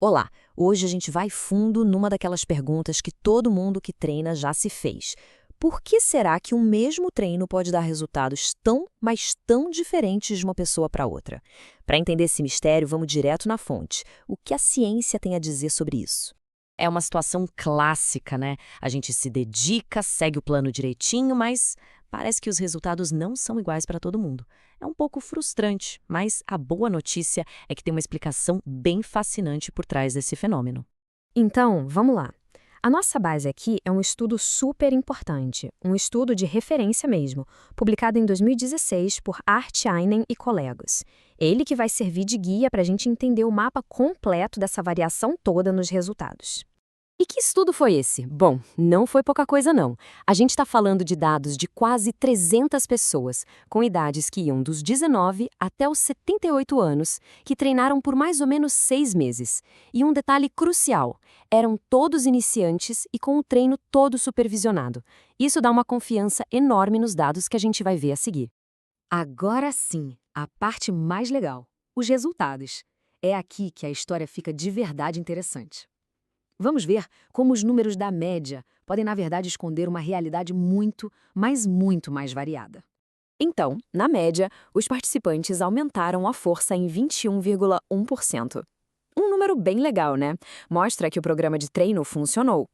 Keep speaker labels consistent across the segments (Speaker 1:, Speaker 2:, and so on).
Speaker 1: Olá, hoje a gente vai fundo numa daquelas perguntas que todo mundo que treina já se fez. Por que será que um mesmo treino pode dar resultados tão, mas tão diferentes de uma pessoa para outra? Para entender esse mistério, vamos direto na fonte. O que a ciência tem a dizer sobre isso? É uma situação clássica, né? A gente se dedica, segue o plano direitinho, mas parece que os resultados não são iguais para todo mundo. É um pouco frustrante, mas a boa notícia é que tem uma explicação bem fascinante por trás desse fenômeno.
Speaker 2: Então, vamos lá. A nossa base aqui é um estudo super importante, um estudo de referência mesmo, publicado em 2016 por Art Einen e colegas. Ele que vai servir de guia para a gente entender o mapa completo dessa variação toda nos resultados.
Speaker 3: E que estudo foi esse? Bom, não foi pouca coisa não. A gente está falando de dados de quase 300 pessoas, com idades que iam dos 19 até os 78 anos, que treinaram por mais ou menos 6 meses. E um detalhe crucial, eram todos iniciantes e com o treino todo supervisionado. Isso dá uma confiança enorme nos dados que a gente vai ver a seguir.
Speaker 2: Agora sim, a parte mais legal, os resultados. É aqui que a história fica de verdade interessante. Vamos ver como os números da média podem, na verdade, esconder uma realidade muito, mas muito mais variada.
Speaker 3: Então, na média, os participantes aumentaram a força em 21,1%. Um número bem legal, né? Mostra que o programa de treino funcionou.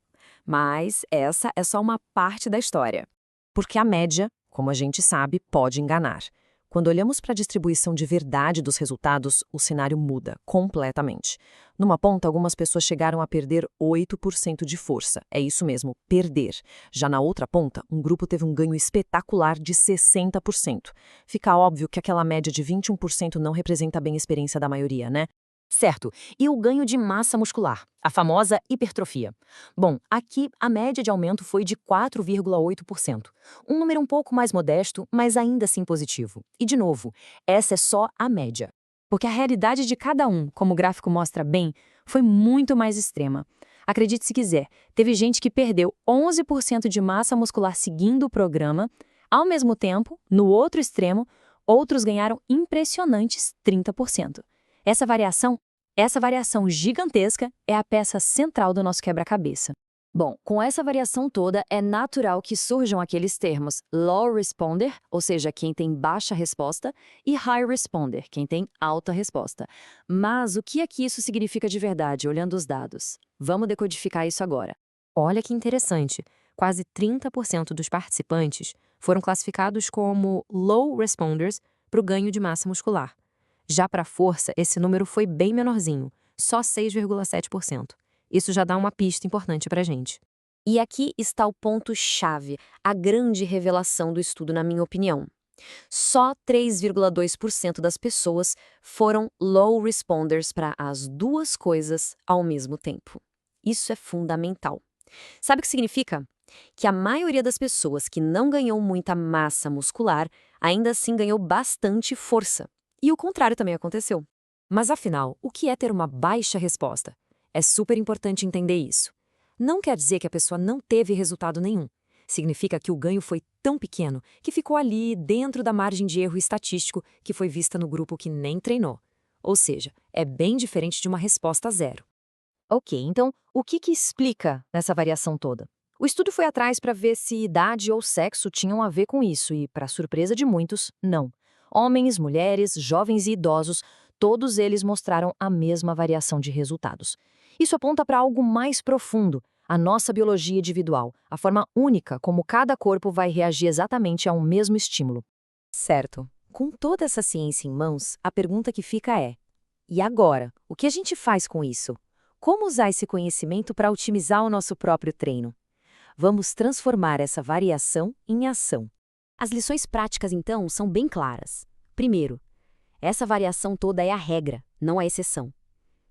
Speaker 3: Mas essa é só uma parte da história. Porque a média, como a gente sabe, pode enganar. Quando olhamos para a distribuição de verdade dos resultados, o cenário muda completamente. Numa ponta, algumas pessoas chegaram a perder 8% de força. É isso mesmo, perder. Já na outra ponta, um grupo teve um ganho espetacular de 60%. Fica óbvio que aquela média de 21% não representa bem a experiência da maioria, né?
Speaker 4: Certo. E o ganho de massa muscular, a famosa hipertrofia. Bom, aqui a média de aumento foi de 4,8%. Um número um pouco mais modesto, mas ainda assim positivo. E, de novo, essa é só a média.
Speaker 2: Porque a realidade de cada um, como o gráfico mostra bem, foi muito mais extrema. Acredite se quiser, teve gente que perdeu 11% de massa muscular seguindo o programa, ao mesmo tempo, no outro extremo, outros ganharam impressionantes 30%. Essa variação gigantesca é a peça central do nosso quebra-cabeça.
Speaker 3: Bom, com essa variação toda, é natural que surjam aqueles termos low responder, ou seja, quem tem baixa resposta, e high responder, quem tem alta resposta. Mas o que é que isso significa de verdade, olhando os dados? Vamos decodificar isso agora.
Speaker 2: Olha que interessante, quase 30% dos participantes foram classificados como low responders para o ganho de massa muscular. Já para a força, esse número foi bem menorzinho, só 6,7%. Isso já dá uma pista importante para a gente.
Speaker 3: E aqui está o ponto-chave, a grande revelação do estudo, na minha opinião. Só 3,2% das pessoas foram low responders para as duas coisas ao mesmo tempo. Isso é fundamental. Sabe o que significa? Que a maioria das pessoas que não ganhou muita massa muscular ainda assim ganhou bastante força. E o contrário também aconteceu. Mas afinal, o que é ter uma baixa resposta? É super importante entender isso. Não quer dizer que a pessoa não teve resultado nenhum. Significa que o ganho foi tão pequeno que ficou ali dentro da margem de erro estatístico que foi vista no grupo que nem treinou. Ou seja, é bem diferente de uma resposta zero.
Speaker 4: Ok, então, o que explica essa variação toda? O estudo foi atrás para ver se idade ou sexo tinham a ver com isso e, para surpresa de muitos, não. Homens, mulheres, jovens e idosos, todos eles mostraram a mesma variação de resultados. Isso aponta para algo mais profundo, a nossa biologia individual, a forma única como cada corpo vai reagir exatamente a um mesmo estímulo.
Speaker 3: Certo. Com toda essa ciência em mãos, a pergunta que fica é: e agora? O que a gente faz com isso? Como usar esse conhecimento para otimizar o nosso próprio treino? Vamos transformar essa variação em ação. As lições práticas, então, são bem claras. Primeiro, essa variação toda é a regra, não a exceção.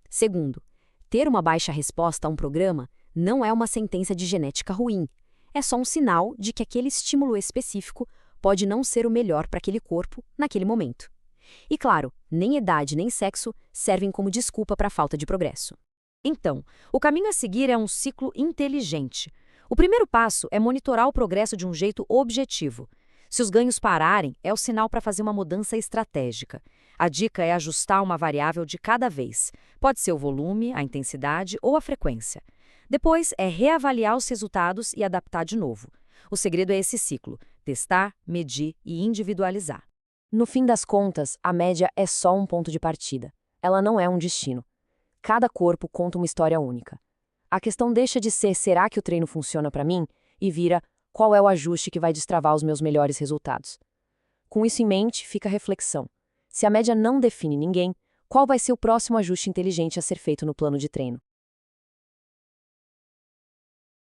Speaker 3: Segundo, ter uma baixa resposta a um programa não é uma sentença de genética ruim. É só um sinal de que aquele estímulo específico pode não ser o melhor para aquele corpo naquele momento. E claro, nem idade nem sexo servem como desculpa para a falta de progresso. Então, o caminho a seguir é um ciclo inteligente. O primeiro passo é monitorar o progresso de um jeito objetivo. Se os ganhos pararem, é o sinal para fazer uma mudança estratégica. A dica é ajustar uma variável de cada vez. Pode ser o volume, a intensidade ou a frequência. Depois é reavaliar os resultados e adaptar de novo. O segredo é esse ciclo: testar, medir e individualizar.
Speaker 2: No fim das contas, a média é só um ponto de partida. Ela não é um destino. Cada corpo conta uma história única. A questão deixa de ser será que o treino funciona para mim e vira qual é o ajuste que vai destravar os meus melhores resultados. Com isso em mente, fica a reflexão. Se a média não define ninguém, qual vai ser o próximo ajuste inteligente a ser feito no plano de treino?